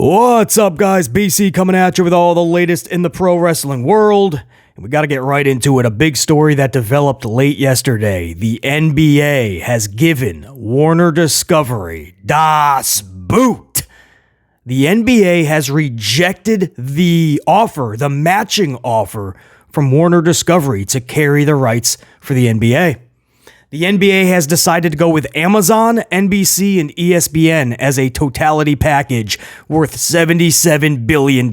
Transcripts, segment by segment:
What's up, guys? BC coming at you with all the latest in the pro wrestling world. And we got to get right into it. A big story that developed late yesterday. The NBA has given Warner Discovery das Boot. The NBA has rejected the offer, the matching offer from Warner Discovery to carry the rights for the NBA. The NBA has decided to go with Amazon, NBC, and ESPN as a totality package worth $77 billion.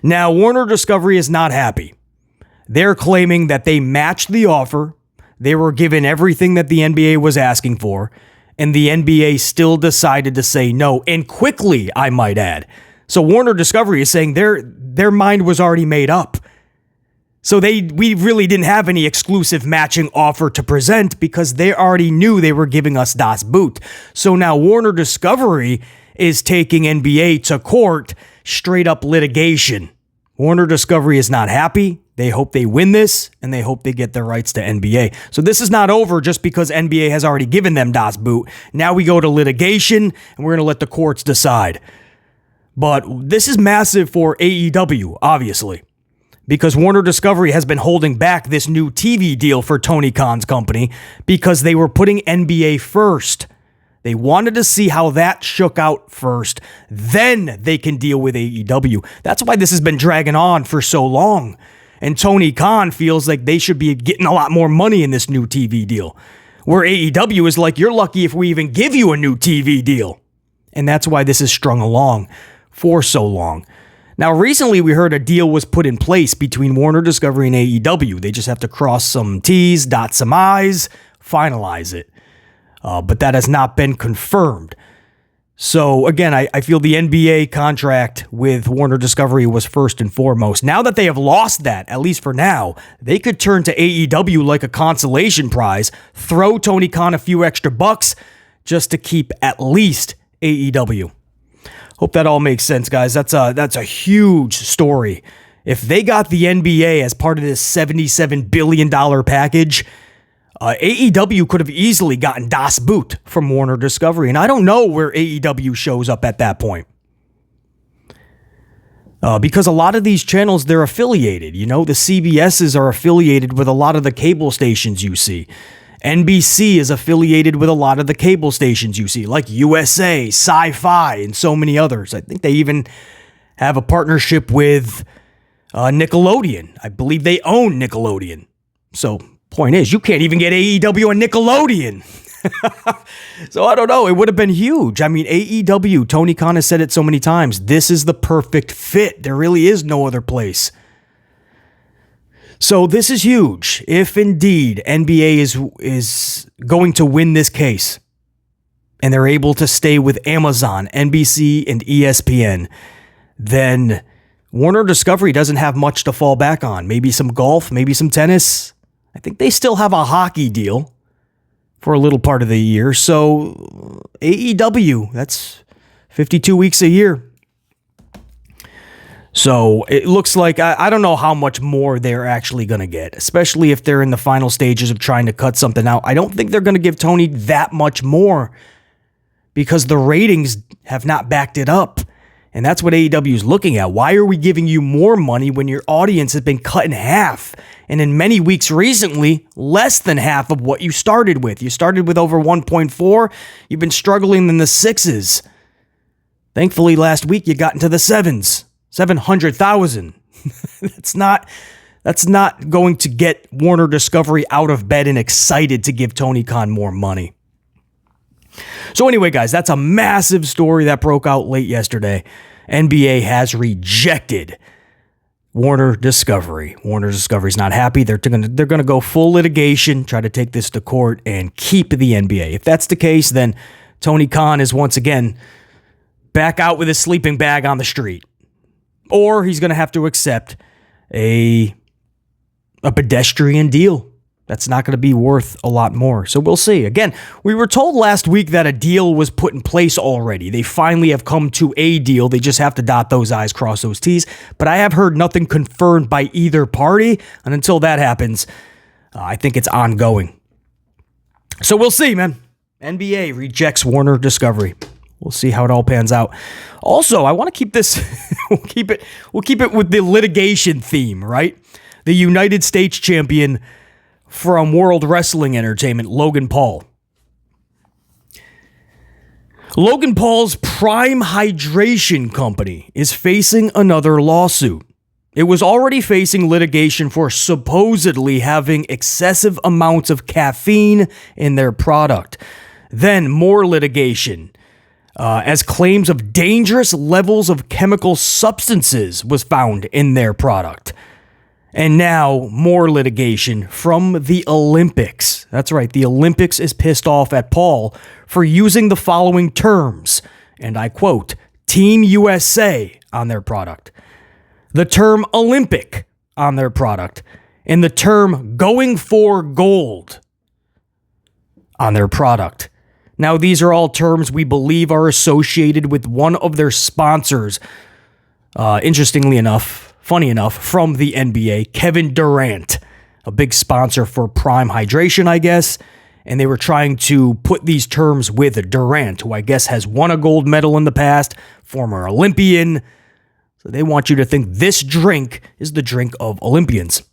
Now, Warner Discovery is not happy. They're claiming that they matched the offer, they were given everything that the NBA was asking for, and the NBA still decided to say no, and quickly, I might add. So Warner Discovery is saying their mind was already made up. So we really didn't have any exclusive matching offer to present because they already knew they were giving us das Boot. So now Warner Discovery is taking NBA to court, straight up litigation. Warner Discovery is not happy. They hope they win this, and they hope they get their rights to NBA. So this is not over just because NBA has already given them das Boot. Now we go to litigation, and we're going to let the courts decide. But this is massive for AEW, obviously, because Warner Discovery has been holding back this new TV deal for Tony Khan's company because they were putting NBA first. They wanted to see how that shook out first. Then they can deal with AEW. That's why this has been dragging on for so long. And Tony Khan feels like they should be getting a lot more money in this new TV deal. Where AEW is like, you're lucky if we even give you a new TV deal. And that's why this is strung along for so long. Now, recently we heard a deal was put in place between Warner Discovery and AEW. They just have to cross some T's, dot some I's, finalize it. But that has not been confirmed. So, again, I feel the NBA contract with Warner Discovery was first and foremost. Now that they have lost that, at least for now, they could turn to AEW like a consolation prize, throw Tony Khan a few extra bucks just to keep at least AEW. Hope that all makes sense, guys. That's a huge story. If they got the NBA as part of this $77 billion package, AEW could have easily gotten das Boot from Warner Discovery. And I don't know where AEW shows up at that point. Because a lot of these channels, they're affiliated. You know, the CBSs are affiliated with a lot of the cable stations you see. NBC is affiliated with a lot of the cable stations you see, like USA, Sci-Fi, and so many others. I think they even have a partnership with Nickelodeon. I believe they own Nickelodeon. So, point is, you can't even get AEW on Nickelodeon. So, I don't know. It would have been huge. I mean, AEW, Tony Khan has said it so many times, this is the perfect fit. There really is no other place. So this is huge. If indeed NBA is going to win this case and they're able to stay with Amazon, NBC, and ESPN, then Warner Discovery doesn't have much to fall back on. Maybe some golf, maybe some tennis. I think they still have a hockey deal for a little part of the year. So AEW, that's 52 weeks a year. So it looks like, I don't know how much more they're actually going to get, especially if they're in the final stages of trying to cut something out. I don't think they're going to give Tony that much more because the ratings have not backed it up. And that's what AEW is looking at. Why are we giving you more money when your audience has been cut in half? And in many weeks recently, less than half of what you started with. You started with over 1.4. You've been struggling in the 6s. Thankfully, last week you got into the 7s. 700,000. That's not going to get Warner Discovery out of bed and excited to give Tony Khan more money. So anyway, guys, that's a massive story that broke out late yesterday. NBA has rejected Warner Discovery. Warner Discovery's not happy. They're going to go full litigation, try to take this to court and keep the NBA. If that's the case, then Tony Khan is once again back out with his sleeping bag on the street. Or he's going to have to accept a pedestrian deal. That's not going to be worth a lot more. So we'll see. Again, we were told last week that a deal was put in place already. They finally have come to a deal. They just have to dot those I's, cross those T's. But I have heard nothing confirmed by either party. And until that happens, I think it's ongoing. So we'll see, man. NBA rejects Warner Discovery. We'll see how it all pans out. Also, I want to keep this, we'll keep it with the litigation theme, right? The United States champion from World Wrestling Entertainment, Logan Paul. Logan Paul's Prime Hydration Company is facing another lawsuit. It was already facing litigation for supposedly having excessive amounts of caffeine in their product. Then more litigation as claims of dangerous levels of chemical substances was found in their product. And now more litigation from the Olympics. That's right, the Olympics is pissed off at Paul for using the following terms, and I quote, Team USA on their product, the term Olympic on their product, and the term going for gold on their product. Now, these are all terms we believe are associated with one of their sponsors. Interestingly enough, funny enough, from the NBA, Kevin Durant, a big sponsor for Prime Hydration, I guess. And they were trying to put these terms with Durant, who I guess has won a gold medal in the past, former Olympian. So they want you to think this drink is the drink of Olympians.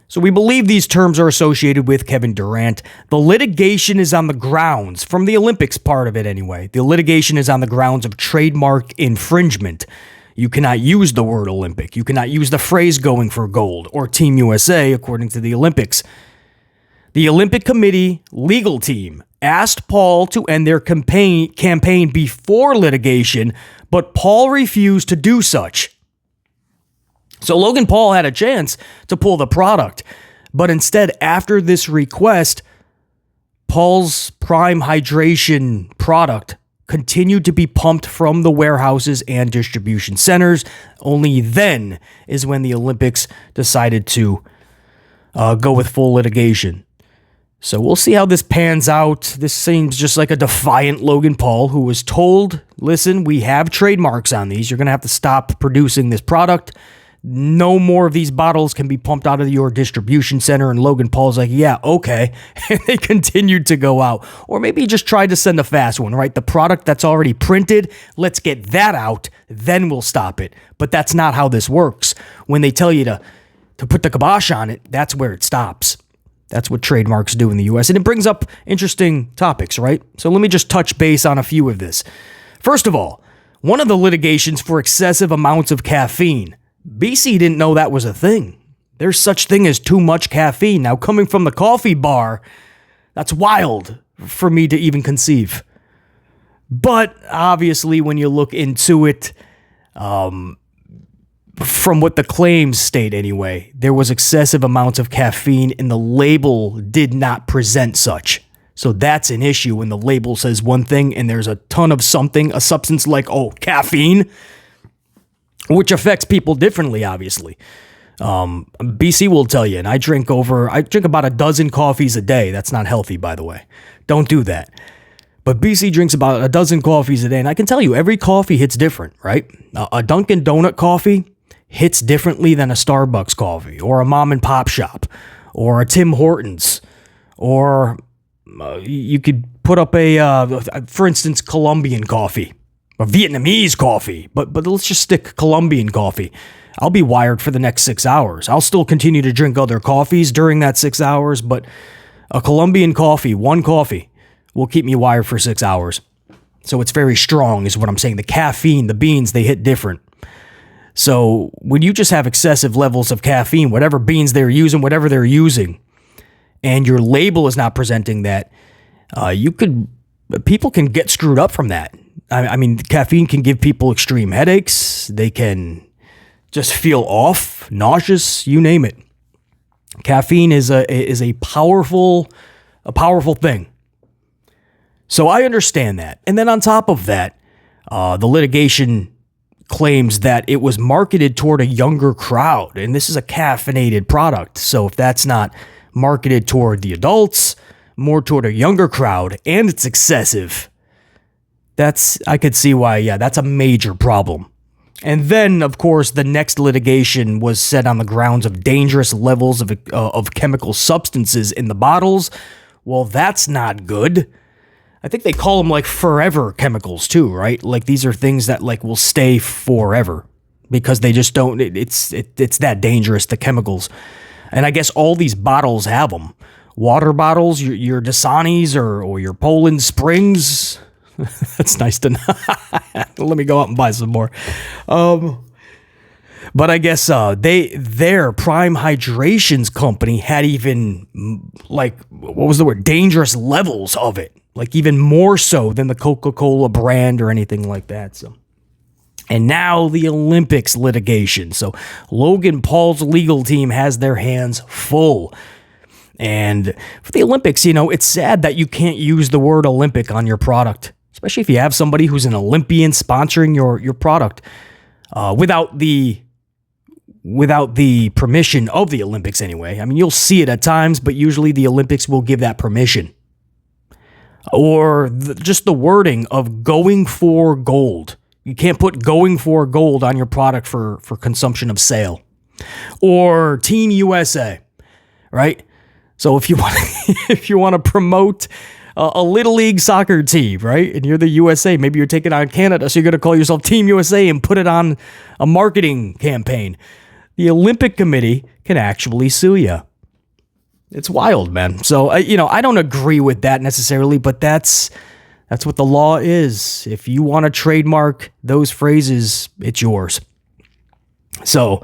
So we believe these terms are associated with Kevin Durant. The litigation is on the grounds, from the Olympics part of it anyway, the litigation is on the grounds of trademark infringement. You cannot use the word Olympic. You cannot use the phrase going for gold or Team USA, according to the Olympics. The Olympic Committee legal team asked Paul to end their campaign before litigation, but Paul refused to do such. So Logan Paul had a chance to pull the product, but instead, after this request, Paul's Prime Hydration product continued to be pumped from the warehouses and distribution centers. Only then is when the Olympics decided to go with full litigation. So we'll see how this pans out. This seems just like a defiant Logan Paul who was told, listen, we have trademarks on these. You're going to have to stop producing this product. No more of these bottles can be pumped out of your distribution center. And Logan Paul's like, yeah, okay. And they continued to go out. Or maybe he just tried to send a fast one, right? The product that's already printed, let's get that out, then we'll stop it. But that's not how this works. When they tell you to put the kibosh on it, that's where it stops. That's what trademarks do in the US. And it brings up interesting topics, right? So let me just touch base on a few of this. First of all, one of the litigations for excessive amounts of caffeine. BC didn't know that was a thing. There's such thing as too much caffeine. Now, coming from the coffee bar, that's wild for me to even conceive. But obviously, when you look into it, from what the claims state anyway, there was excessive amounts of caffeine and the label did not present such. So that's an issue when the label says one thing and there's a ton of something, a substance like, caffeine, which affects people differently, obviously. BC will tell you, and I drink about a dozen coffees a day. That's not healthy, by the way. Don't do that. But BC drinks about a dozen coffees a day, and I can tell you, every coffee hits different, right? A Dunkin' Donut coffee hits differently than a Starbucks coffee, or a mom and pop shop, or a Tim Hortons, or you could put up for instance, Colombian coffee, or Vietnamese coffee, but let's just stick Colombian coffee. I'll be wired for the next 6 hours. I'll still continue to drink other coffees during that 6 hours, but a Colombian coffee, one coffee, will keep me wired for 6 hours. So it's very strong is what I'm saying. The caffeine, the beans, they hit different. So when you just have excessive levels of caffeine, whatever beans they're using, and your label is not presenting that, people can get screwed up from that. I mean, caffeine can give people extreme headaches. They can just feel off, nauseous, you name it. Caffeine is a powerful thing. So I understand that. And then on top of that, the litigation claims that it was marketed toward a younger crowd, and this is a caffeinated product. So if that's not marketed toward the adults, more toward a younger crowd, and it's excessive, I could see why, that's a major problem. And then, of course, the next litigation was set on the grounds of dangerous levels of chemical substances in the bottles. Well, that's not good. I think they call them like forever chemicals too, right? Like these are things that like will stay forever because they just don't, it's that dangerous, the chemicals. And I guess all these bottles have them. Water bottles, your Dasanis or your Poland Springs. That's nice to know. Let me go out and buy some more. But I guess their Prime Hydrations company had even, like, what was the word? Dangerous levels of it. Like, even more so than the Coca-Cola brand or anything like that. So, and now the Olympics litigation. So, Logan Paul's legal team has their hands full. And for the Olympics, it's sad that you can't use the word Olympic on your product, especially if you have somebody who's an Olympian sponsoring your product without the permission of the Olympics anyway. I mean, you'll see it at times, but usually the Olympics will give that permission. Or just the wording of going for gold. You can't put going for gold on your product for consumption of sale. Or Team USA, right? So if you want to promote a little league soccer team, right? And you're the USA, maybe you're taking on Canada, so you're going to call yourself Team USA and put it on a marketing campaign. The Olympic Committee can actually sue you. It's wild, man. So, I don't agree with that necessarily, but that's what the law is. If you want to trademark those phrases, it's yours. So,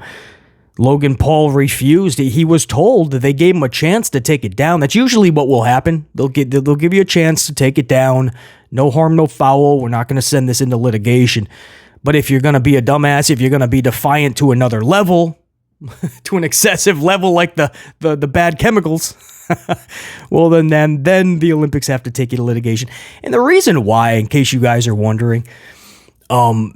Logan Paul refused. He was told that they gave him a chance to take it down. That's usually what will happen. They'll give you a chance to take it down. No harm, no foul. We're not going to send this into litigation. But if you're going to be a dumbass, if you're going to be defiant to another level, to an excessive level like the bad chemicals, well, then the Olympics have to take you to litigation. And the reason why, in case you guys are wondering,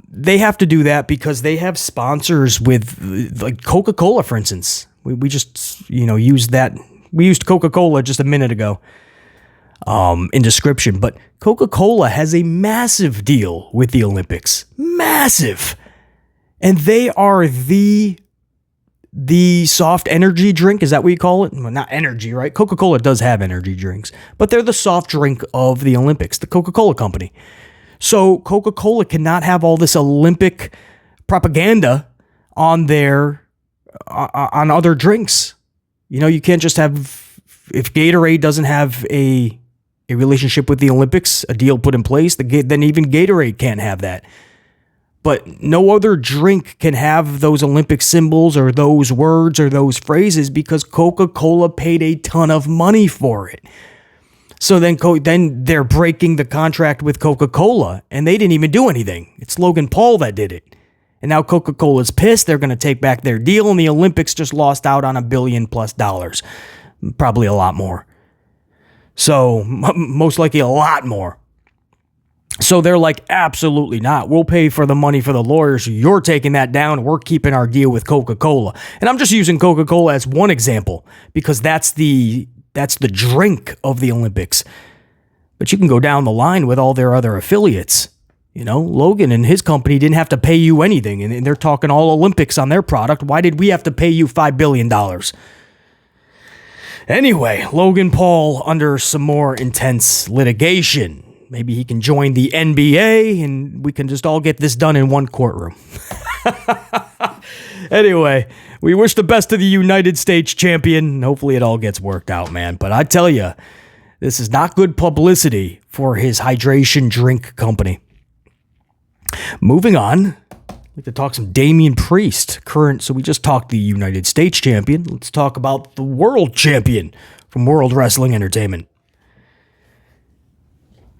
they have to do that because they have sponsors with, like, Coca-Cola, for instance. We just, used that. We used Coca-Cola just a minute ago in description. But Coca-Cola has a massive deal with the Olympics. Massive. And they are the soft energy drink. Is that what you call it? Well, not energy, right? Coca-Cola does have energy drinks. But they're the soft drink of the Olympics, the Coca-Cola company. So Coca-Cola cannot have all this Olympic propaganda on on other drinks. You can't just have, if Gatorade doesn't have a relationship with the Olympics, a deal put in place, then even Gatorade can't have that. But no other drink can have those Olympic symbols or those words or those phrases because Coca-Cola paid a ton of money for it. So then they're breaking the contract with Coca-Cola, and they didn't even do anything. It's Logan Paul that did it. And now Coca-Cola's pissed. They're going to take back their deal, and the Olympics just lost out on $1 billion+. Probably a lot more. So most likely a lot more. So they're like, absolutely not. We'll pay for the money for the lawyers. You're taking that down. We're keeping our deal with Coca-Cola. And I'm just using Coca-Cola as one example because that's the drink of the Olympics. But you can go down the line with all their other affiliates. Logan and his company didn't have to pay you anything, and they're talking all Olympics on their product. Why did we have to pay you $5 billion? Anyway, Logan Paul under some more intense litigation. Maybe he can join the NBA and we can just all get this done in one courtroom. Anyway, we wish the best to the United States champion. Hopefully it all gets worked out, man. But I tell you, this is not good publicity for his hydration drink company. Moving on, I'd like to talk some Damian Priest, so we just talked the United States champion. Let's talk about the world champion from World Wrestling Entertainment.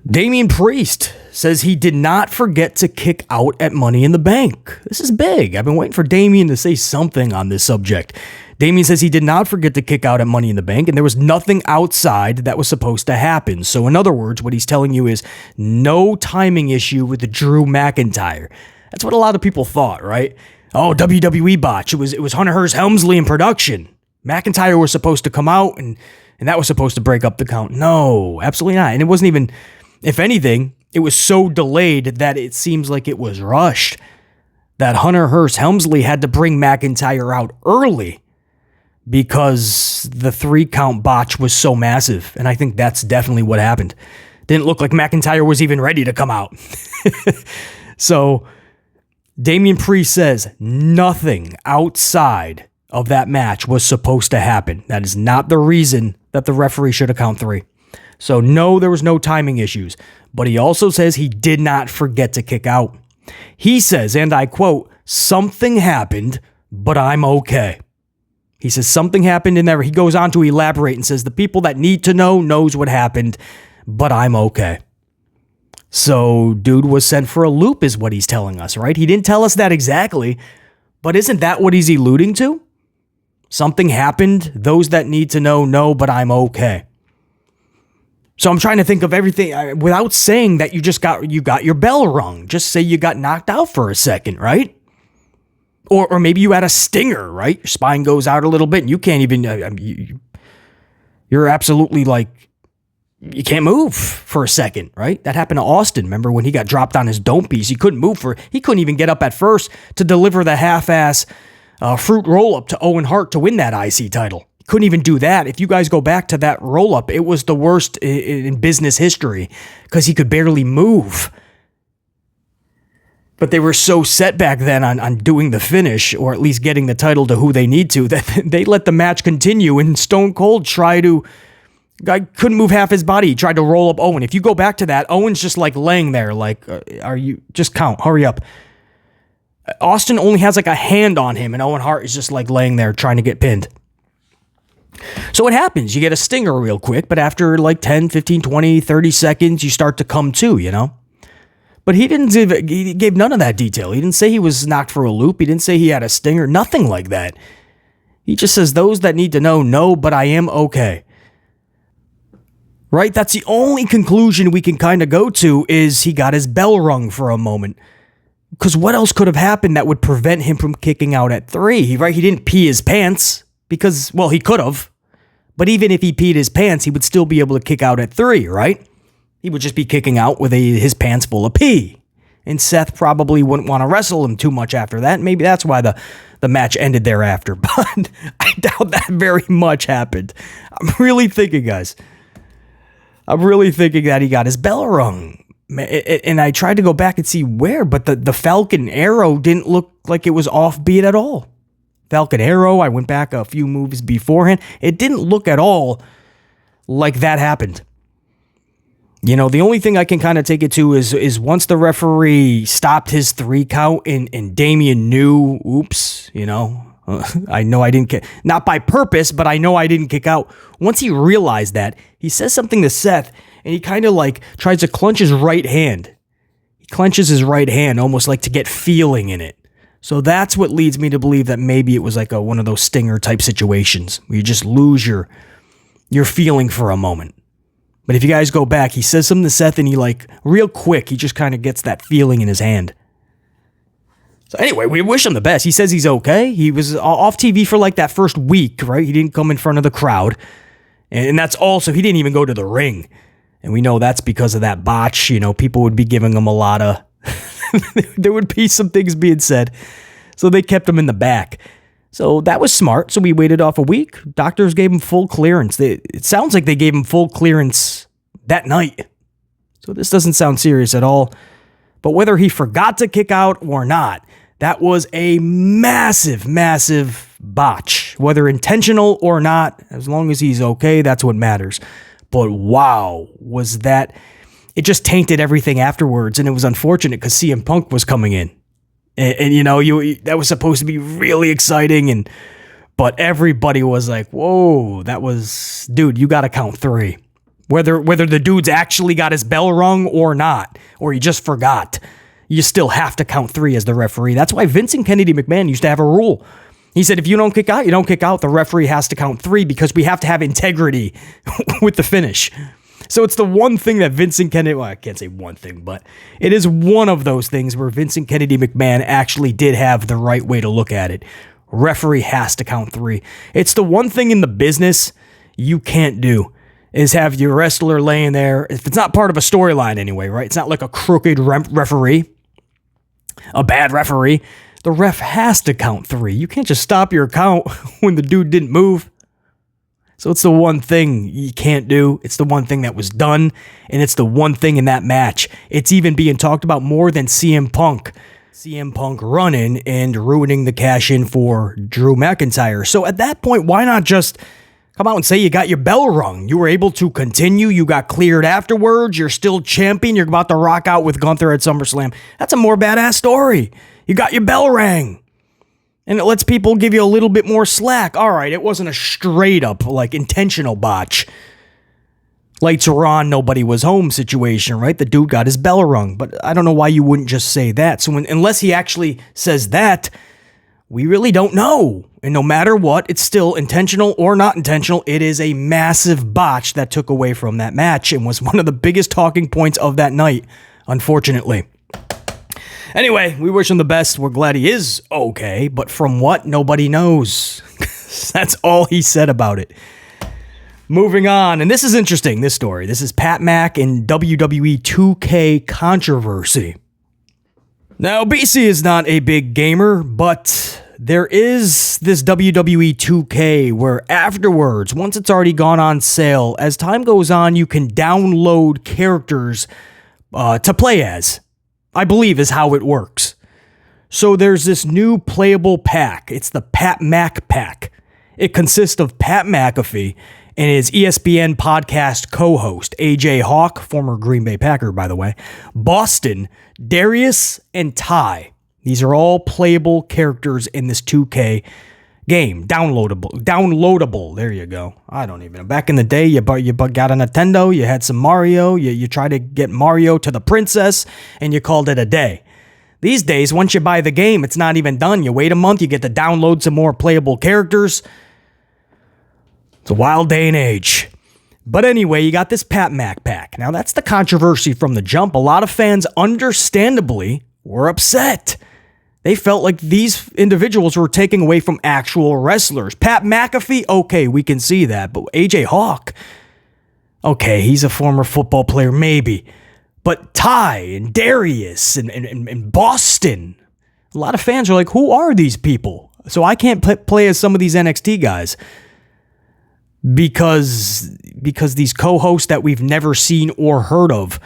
Damian Priest says he did not forget to kick out at Money in the Bank. This is big. I've been waiting for Damien to say something on this subject. Damien says he did not forget to kick out at Money in the Bank, and there was nothing outside that was supposed to happen. So in other words, what he's telling you is no timing issue with the Drew McIntyre. That's what a lot of people thought, right? Oh, WWE Botch. It was Hunter Hearst Helmsley in production. McIntyre was supposed to come out, and that was supposed to break up the count. No, absolutely not. And it wasn't even... If anything, it was so delayed that it seems like it was rushed. That Hunter Hearst Helmsley had to bring McIntyre out early because the 3-count botch was so massive. And I think that's definitely what happened. Didn't look like McIntyre was even ready to come out. So Damian Priest says nothing outside of that match was supposed to happen. That is not the reason that the referee should have count 3. So no, there was no timing issues. But he also says he did not forget to kick out. He says, and I quote, "Something happened, but I'm okay." He says something happened in there. He goes on to elaborate and says the people that need to know knows what happened, but I'm okay. So dude was sent for a loop is what he's telling us, right? He didn't tell us that exactly, but isn't that what he's alluding to? Something happened. Those that need to know, but I'm okay. So I'm trying to think of everything without saying that you got your bell rung. Just say you got knocked out for a second, right? Or maybe you had a stinger, right? Your spine goes out a little bit and you can't even, you're absolutely like, you can't move for a second, right? That happened to Austin. Remember when he got dropped on his dome piece? He couldn't move he couldn't even get up at first to deliver the half-ass fruit roll-up to Owen Hart to win that IC title. Couldn't even do that. If you guys go back to that roll-up, it was the worst in business history because he could barely move. But they were so set back then on doing the finish, or at least getting the title to who they need to, that they let the match continue, and Stone Cold guy couldn't move half his body. He tried to roll up Owen. If you go back to that, Owen's just like laying there like, just count, hurry up. Austin only has like a hand on him, and Owen Hart is just like laying there trying to get pinned. So what happens? You get a stinger real quick, but after like 10, 15, 20, 30 seconds, you start to come to, you know? But he gave none of that detail. He didn't say he was knocked for a loop. He didn't say he had a stinger, nothing like that. He just says, those that need to know, but I am okay. Right? That's the only conclusion we can kind of go to is he got his bell rung for a moment. Because what else could have happened that would prevent him from kicking out at 3? Right? He didn't pee his pants. Because, well, he could have. But even if he peed his pants, he would still be able to kick out at 3, right? He would just be kicking out with his pants full of pee. And Seth probably wouldn't want to wrestle him too much after that. Maybe that's why the match ended thereafter. But I doubt that very much happened. I'm really thinking, guys. I'm really thinking that he got his bell rung. And I tried to go back and see where, but the Falcon Arrow didn't look like it was offbeat at all. Falcon Arrow, I went back a few moves beforehand. It didn't look at all like that happened. You know, the only thing I can kind of take it to is once the referee stopped his 3 count and Damien knew, oops, you know, I know I didn't kick, not by purpose, but I know I didn't kick out. Once he realized that, he says something to Seth and he kind of like tries to clench his right hand. He clenches his right hand almost like to get feeling in it. So that's what leads me to believe that maybe it was like one of those stinger type situations where you just lose your feeling for a moment. But if you guys go back, he says something to Seth and he like real quick, he just kind of gets that feeling in his hand. So anyway, we wish him the best. He says he's okay. He was off TV for like that first week, right? He didn't come in front of the crowd. And that's also, he didn't even go to the ring. And we know that's because of that botch. You know, people would be giving him a lot of, there would be some things being said. So they kept him in the back. So that was smart. So we waited off a week. Doctors gave him full clearance. It sounds like they gave him full clearance that night. So this doesn't sound serious at all. But whether he forgot to kick out or not, that was a massive, massive botch. Whether intentional or not, as long as he's okay, that's what matters. But wow, was that... It just tainted everything afterwards, and it was unfortunate because CM Punk was coming in. And you know, that was supposed to be really exciting, but everybody was like, whoa, that was... Dude, you got to count 3. Whether the dude's actually got his bell rung or not, or he just forgot, you still have to count 3 as the referee. That's why Vincent Kennedy McMahon used to have a rule. He said, if you don't kick out, you don't kick out. The referee has to count 3 because we have to have integrity with the finish. So it's the one thing that Vincent Kennedy, well, I can't say one thing, but it is one of those things where Vincent Kennedy McMahon actually did have the right way to look at it. Referee has to count 3. It's the one thing in the business you can't do is have your wrestler laying there. If it's not part of a storyline anyway, right? It's not like a crooked referee, a bad referee. The ref has to count 3. You can't just stop your count when the dude didn't move. So it's the one thing you can't do. It's the one thing that was done, and it's the one thing in that match. It's even being talked about more than CM Punk. CM Punk running and ruining the cash-in for Drew McIntyre. So at that point, why not just come out and say you got your bell rung? You were able to continue. You got cleared afterwards. You're still champion. You're about to rock out with Gunther at SummerSlam. That's a more badass story. You got your bell rang. And it lets people give you a little bit more slack. All right, it wasn't a straight up, like, intentional botch. Lights were on, nobody was home situation, right? The dude got his bell rung. But I don't know why you wouldn't just say that. So unless he actually says that, we really don't know. And no matter what, it's still intentional or not intentional. It is a massive botch that took away from that match and was one of the biggest talking points of that night, unfortunately. Anyway, we wish him the best. We're glad he is okay, but from what, nobody knows. That's all he said about it. Moving on, and this is interesting, this story. This is Pat Mac and WWE 2K controversy. Now, BC is not a big gamer, but there is this WWE 2K where afterwards, once it's already gone on sale, as time goes on, you can download characters to play as. I believe is how it works. So there's this new playable pack. It's the Pat Mac pack. It consists of Pat McAfee and his ESPN podcast co-host, AJ Hawk, former Green Bay Packer, by the way, Boston, Darius, and Ty. These are all playable characters in this 2K game. Downloadable. There you go. I don't even know. Back in the day, you got a Nintendo, you had some Mario, you tried to get Mario to the princess, and you called it a day. These days, once you buy the game, it's not even done. You wait a month, you get to download some more playable characters. It's a wild day and age. But anyway, you got this Pat Mac pack. Now, that's the controversy from the jump. A lot of fans, understandably, were upset. They felt like these individuals were taking away from actual wrestlers. Pat McAfee, okay, we can see that. But AJ Hawk, okay, he's a former football player, maybe. But Ty and Darius and Boston, a lot of fans are like, who are these people? So I can't play as some of these NXT guys because these co-hosts that we've never seen or heard of,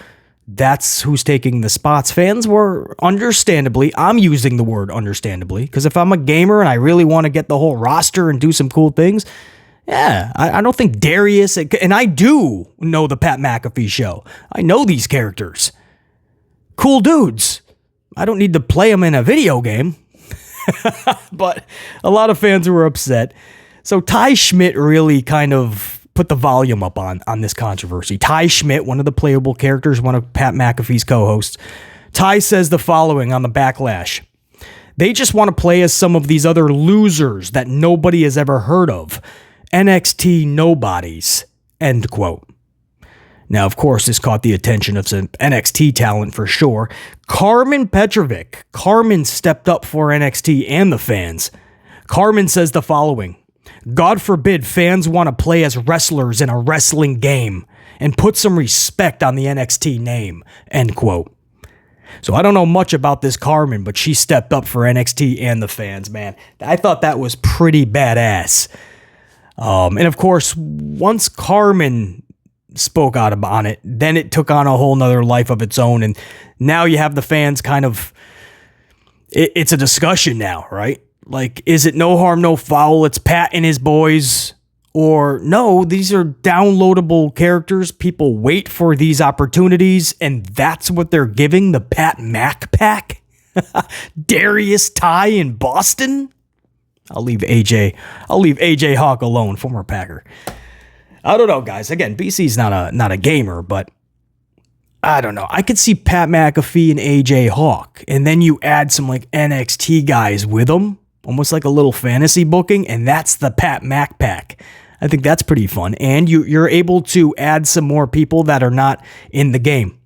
that's who's taking the spots. Fans were understandably, I'm using the word understandably, because if I'm a gamer and I really want to get the whole roster and do some cool things, yeah, I don't think Darius, and I do know the Pat McAfee show. I know these characters. Cool dudes. I don't need to play them in a video game. But a lot of fans were upset. So Ty Schmidt really kind of put the volume up on this controversy. Ty Schmidt, one of the playable characters, one of Pat McAfee's co-hosts. Ty says the following on the Backlash. They just want to play as some of these other losers that nobody has ever heard of. NXT nobodies. End quote. Now, of course, this caught the attention of some NXT talent for sure. Carmen Petrovic. Carmen stepped up for NXT and the fans. Carmen says the following. God forbid fans want to play as wrestlers in a wrestling game and put some respect on the NXT name. End quote. So I don't know much about this Carmen, but she stepped up for NXT and the fans, man. I thought that was pretty badass. And of course, once Carmen spoke out on it, then it took on a whole nother life of its own. And now you have the fans kind of, it's a discussion now, right? Like, is it no harm, no foul? It's Pat and his boys. Or no, these are downloadable characters. People wait for these opportunities, and that's what they're giving the Pat Mac pack? Darius, Ty, and Boston? I'll leave AJ Hawk alone, former Packer. I don't know, guys. Again, BC's not a gamer, but I don't know. I could see Pat McAfee and AJ Hawk, and then you add some like NXT guys with them, almost like a little fantasy booking, and that's the Pat Mac pack. I think that's pretty fun, and you're able to add some more people that are not in the game,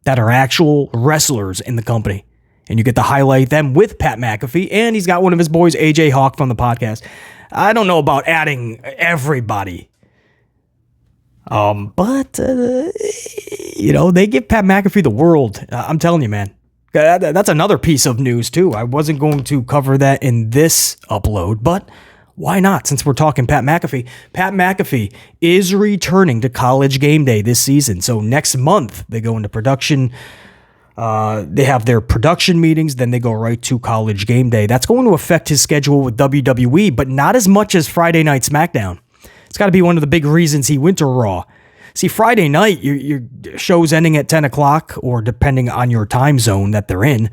that are actual wrestlers in the company. And you get to highlight them with Pat McAfee, and he's got one of his boys, AJ Hawk, from the podcast. I don't know about adding everybody. But they give Pat McAfee the world. I'm telling you, man. That's another piece of news, too. I wasn't going to cover that in this upload, but why not? Since we're talking Pat McAfee is returning to College Game Day this season. So next month, they go into production. They have their production meetings, then they go right to College Game Day. That's going to affect his schedule with WWE, but not as much as Friday Night SmackDown. It's got to be one of the big reasons he went to Raw. See, Friday night, your show's ending at 10 o'clock, or depending on your time zone that they're in.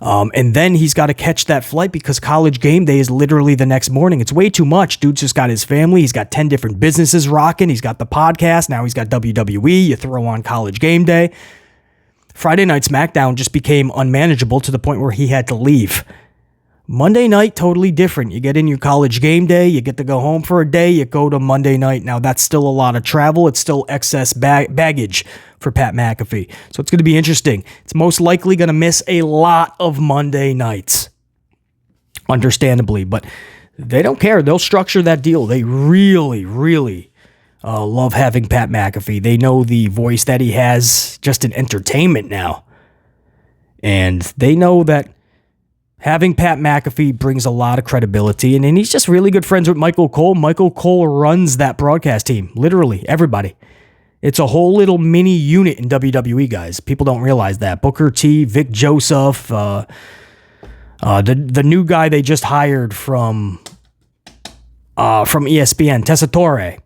And then he's got to catch that flight because College Game Day is literally the next morning. It's way too much. Dude's just got his family. He's got 10 different businesses rocking. He's got the podcast. Now he's got WWE. You throw on College Game Day. Friday Night SmackDown just became unmanageable to the point where he had to leave. Monday night, totally different. You get in your College Game Day, you get to go home for a day, you go to Monday night. Now, that's still a lot of travel. It's still excess baggage for Pat McAfee. So it's going to be interesting. It's most likely going to miss a lot of Monday nights, understandably. But they don't care. They'll structure that deal. They really, really love having Pat McAfee. They know the voice that he has just in entertainment now. And they know that having Pat McAfee brings a lot of credibility, and he's just really good friends with Michael Cole. Michael Cole runs that broadcast team, literally everybody. It's a whole little mini unit in WWE, guys. People don't realize that. Booker T, Vic Joseph, the new guy they just hired from ESPN, Tessitore,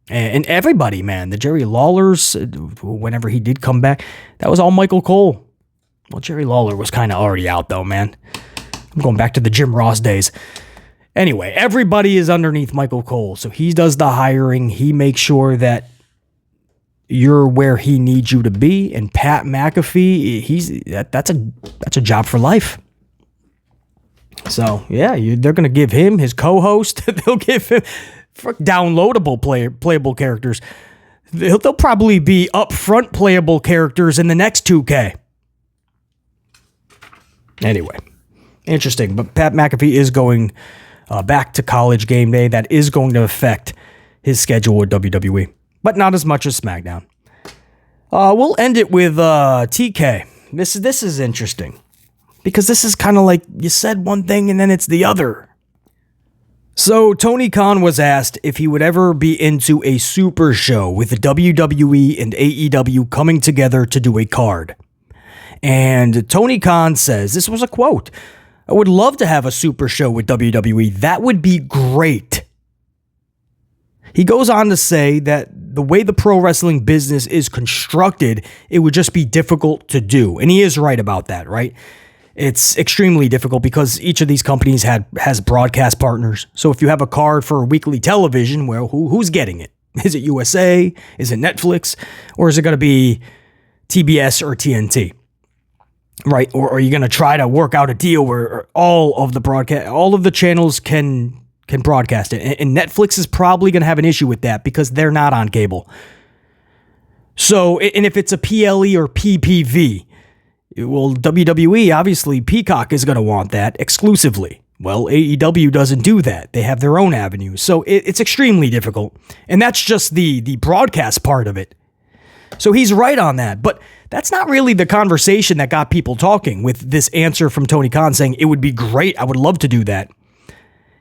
and everybody, man. The Jerry Lawlers, whenever he did come back, that was all Michael Cole. Well, Jerry Lawler was kind of already out, though, man. I'm going back to the Jim Ross days. Anyway, everybody is underneath Michael Cole, so he does the hiring. He makes sure that you're where he needs you to be. And Pat McAfee, that's a job for life. So yeah, they're going to give him his co-host. They'll give him downloadable playable characters. They'll probably be upfront playable characters in the next 2K. Anyway, interesting. But Pat McAfee is going back to College Game Day. That is going to affect his schedule with WWE, but not as much as SmackDown. We'll end it with TK. This is interesting because this is kind of like you said one thing and then it's the other. So Tony Khan was asked if he would ever be into a super show with the WWE and AEW coming together to do a card. And Tony Khan says, this was a quote, "I would love to have a super show with WWE. That would be great." He goes on to say that the way the pro wrestling business is constructed, it would just be difficult to do. And he is right about that, right? It's extremely difficult because each of these companies has broadcast partners. So if you have a card for weekly television, well, who's getting it? Is it USA? Is it Netflix? Or is it going to be TBS or TNT? Right, or are you going to try to work out a deal where all of the channels can broadcast it? And Netflix is probably going to have an issue with that because they're not on cable. So, and if it's a PLE or PPV, well, WWE, obviously, Peacock is going to want that exclusively. Well, AEW doesn't do that. They have their own avenues. So it's extremely difficult. And that's just the broadcast part of it. So he's right on that. But that's not really the conversation that got people talking with this answer from Tony Khan saying it would be great. I would love to do that.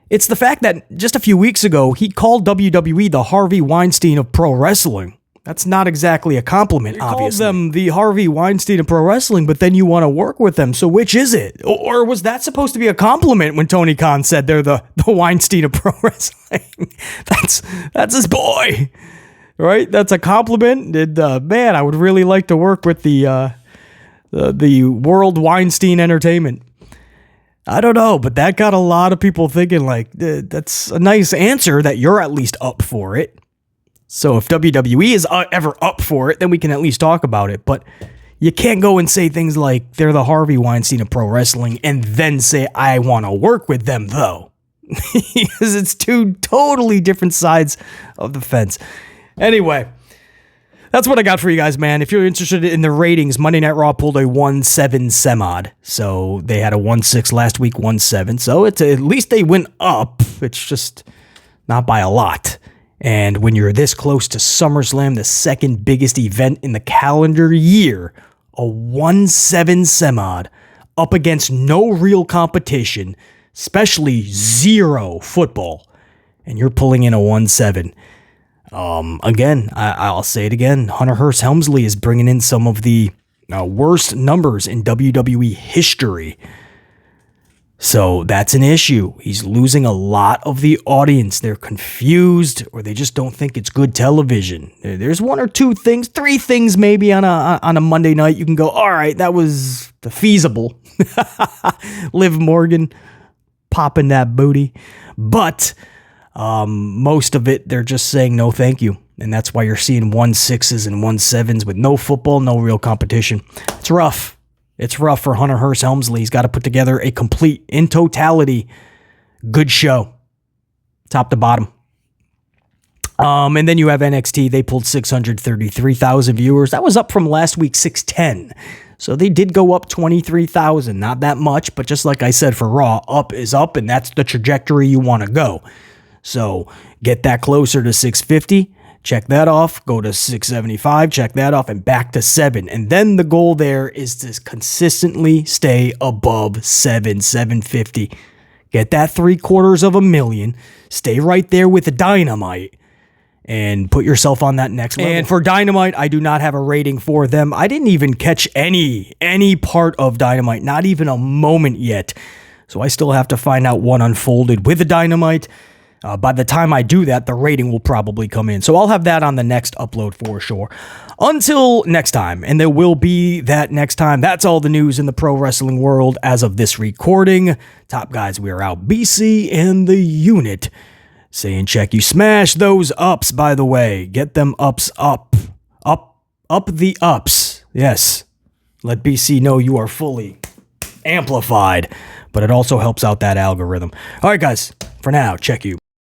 It's the fact that just a few weeks ago, he called WWE the Harvey Weinstein of pro wrestling. That's not exactly a compliment, obviously. You called them the Harvey Weinstein of pro wrestling, but then you want to work with them. So which is it? Or was that supposed to be a compliment when Tony Khan said they're the Weinstein of pro wrestling? That's his boy. Right? That's a compliment. And, man, I would really like to work with the World Weinstein Entertainment. I don't know, but that got a lot of people thinking, like, that's a nice answer that you're at least up for it. So if WWE is ever up for it, then we can at least talk about it. But you can't go and say things like they're the Harvey Weinstein of pro wrestling and then say, I want to work with them, though. Because it's two totally different sides of the fence. Anyway, that's what I got for you guys, man. If you're interested in the ratings, Monday Night Raw pulled a 1-7 semod. So they had a 1-6 last week, 1-7. So it's at least they went up. It's just not by a lot. And when you're this close to SummerSlam, the second biggest event in the calendar year, a 1-7 semod up against no real competition, especially 0 football, and you're pulling in a 1-7. Again, I'll say it again. Hunter Hearst Helmsley is bringing in some of the worst numbers in WWE history. So that's an issue. He's losing a lot of the audience. They're confused, or they just don't think it's good television. There's 1 or 2 things, 3 things maybe on a Monday night you can go, all right, that was feasible. Liv Morgan popping that booty. But most of it, they're just saying no thank you. And that's why you're seeing 1-6s and 1-7s with no football, no real competition. It's rough. It's rough for Hunter Hearst Helmsley. He's got to put together a complete, in totality, good show. Top to bottom. And then you have NXT. They pulled 633,000 viewers. That was up from last week, 610. So they did go up 23,000. Not that much, but just like I said for Raw, up is up, and that's the trajectory you want to go. So get that closer to 650. Check that off, go to 675, check that off, and back to 7. And then the goal there is to consistently stay above 750. Get that 750,000, stay right there with the Dynamite, and put yourself on that next level. And for Dynamite, I do not have a rating for them. I didn't even catch any part of Dynamite, not even a moment yet. So I still have to find out what unfolded with the Dynamite. By the time I do that, the rating will probably come in. So I'll have that on the next upload for sure. Until next time, and there will be that next time, that's all the news in the pro wrestling world as of this recording. Top guys, we are out. BC and the unit saying check. You smash those ups, by the way. Get them ups up. Up the ups. Yes. Let BC know you are fully amplified. But it also helps out that algorithm. All right, guys. For now, check you.